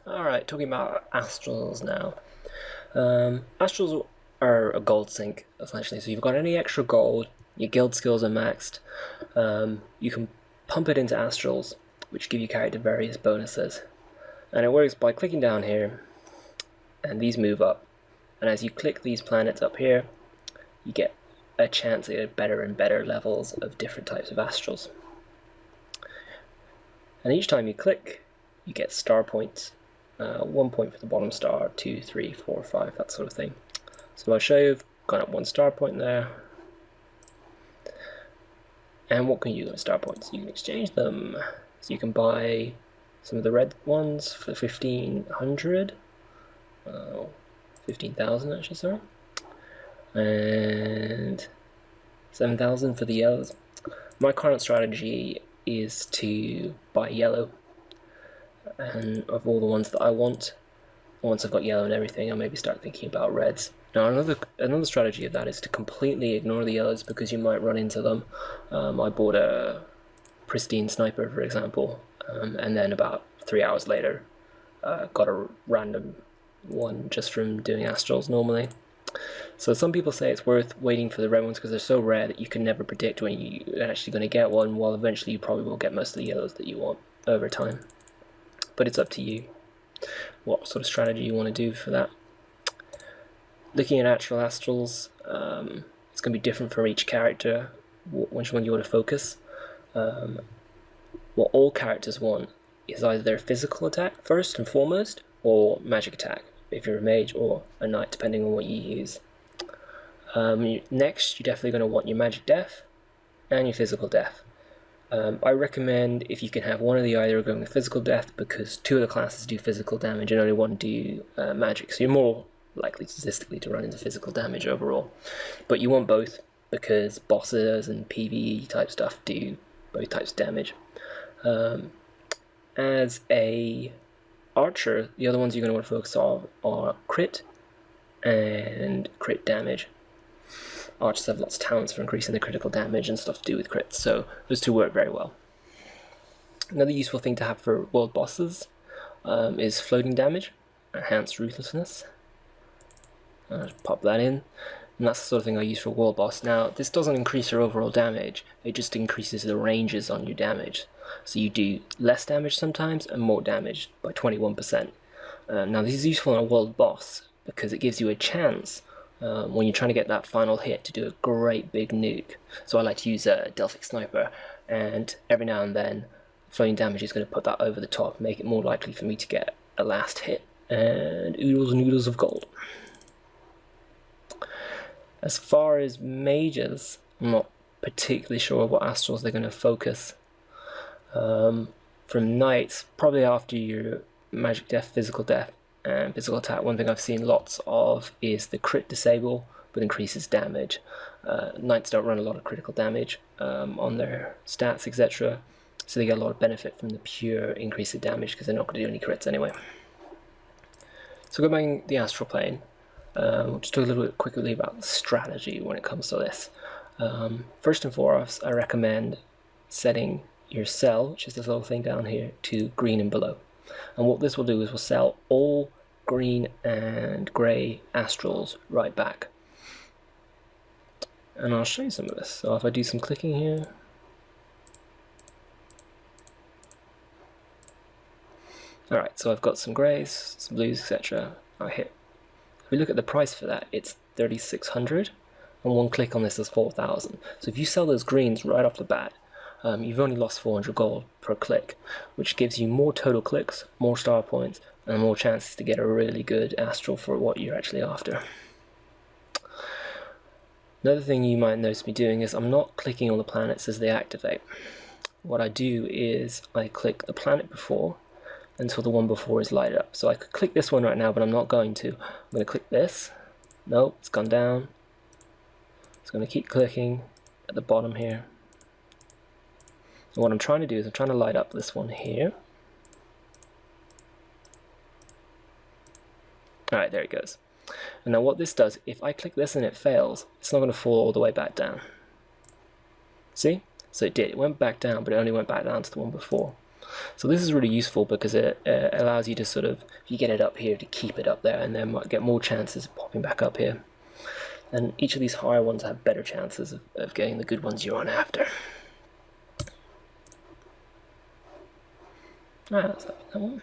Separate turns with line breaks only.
Alright, talking about Astrals now. Astrals are a gold sink, essentially. So you've got any extra gold, your guild skills are maxed, you can pump it into Astrals, which give your character various bonuses. And it works by clicking down here, and these move up. And as you click these planets up here, you get a chance at better and better levels of different types of Astrals. And each time you click, you get star points. 1 point for the bottom star, 2, 3, 4, 5, that sort of thing. So I'll show you, I've gone up 1 star point there. And what can you do with star points? You can exchange them. So you can buy some of the red ones for 1,500. 15,000 actually, sorry. And 7,000 for the yellows. My current strategy is to buy yellow. And of all the ones that I want, once I've got yellow and everything, I'll maybe start thinking about reds. Now another strategy of that is to completely ignore the yellows because you might run into them. I bought a pristine sniper, for example, and then about 3 hours later got a random one just from doing Astrals normally. So some people say it's worth waiting for the red ones because they're so rare that you can never predict when you're actually going to get one, while eventually you probably will get most of the yellows that you want over time. But it's up to you what sort of strategy you want to do for that. Looking at actual Astrals, it's going to be different for each character, which one you want to focus. What all characters want is either their physical attack first and foremost, or magic attack, if you're a mage or a knight, depending on what you use. Next, you're definitely going to want your magic def and your physical def. I recommend, if you can have one or the other, going with physical def, because 2 of the classes do physical damage and only 1 do magic, so you're more likely statistically to run into physical damage overall. But you want both, because bosses and PvE type stuff do both types of damage. As a archer, the other ones you're going to want to focus on are crit and crit damage. Archers have lots of talents for increasing the critical damage and stuff to do with crits, so those 2 work very well. Another useful thing to have for world bosses is floating damage, enhanced ruthlessness. I'll just pop that in, and that's the sort of thing I use for world boss. Now, this doesn't increase your overall damage, it just increases the ranges on your damage. So you do less damage sometimes and more damage by 21%. Now this is useful in a world boss because it gives you a chance when you're trying to get that final hit to do a great big nuke. So I like to use a Delphic sniper, and every now and then floating damage is going to put that over the top, make it more likely for me to get a last hit, and oodles and oodles of gold. As far as mages, I'm not particularly sure what Astrals they're going to focus. From knights, probably after your magic def, physical def, and physical attack, one thing I've seen lots of is the crit disable, but increases damage. Knights don't run a lot of critical damage on their stats, etc. So they get a lot of benefit from the pure increase of damage because they're not going to do any crits anyway. So going back the astral plane, we'll just talk a little bit quickly about the strategy when it comes to this. First and foremost, I recommend setting your cell, which is this little thing down here, to green and below. And what this will do is we'll sell all green and grey astrals right back. And I'll show you some of this. So if I do some clicking here, alright, so I've got some greys, some blues, etc. I hit. If we look at the price for that, it's 3,600, and 1 click on this is 4,000. So if you sell those greens right off the bat, you've only lost 400 gold per click, which gives you more total clicks, more star points, and more chances to get a really good astral for what you're actually after. Another thing you might notice me doing is I'm not clicking on the planets as they activate. What I do is I click the planet before until the one before is lighted up. So I could click this one right now, but I'm not going to. I'm going to click this. Nope, it's gone down. It's going to keep clicking at the bottom here. And what I'm trying to do is I'm trying to light up this one here. Alright, there it goes. And now what this does, if I click this and it fails, it's not going to fall all the way back down. See? So it did. It went back down, but it only went back down to the one before. So this is really useful because it allows you to sort of, if you get it up here, to keep it up there, and then might get more chances of popping back up here. And each of these higher ones have better chances of getting the good ones you're on after. That's that one.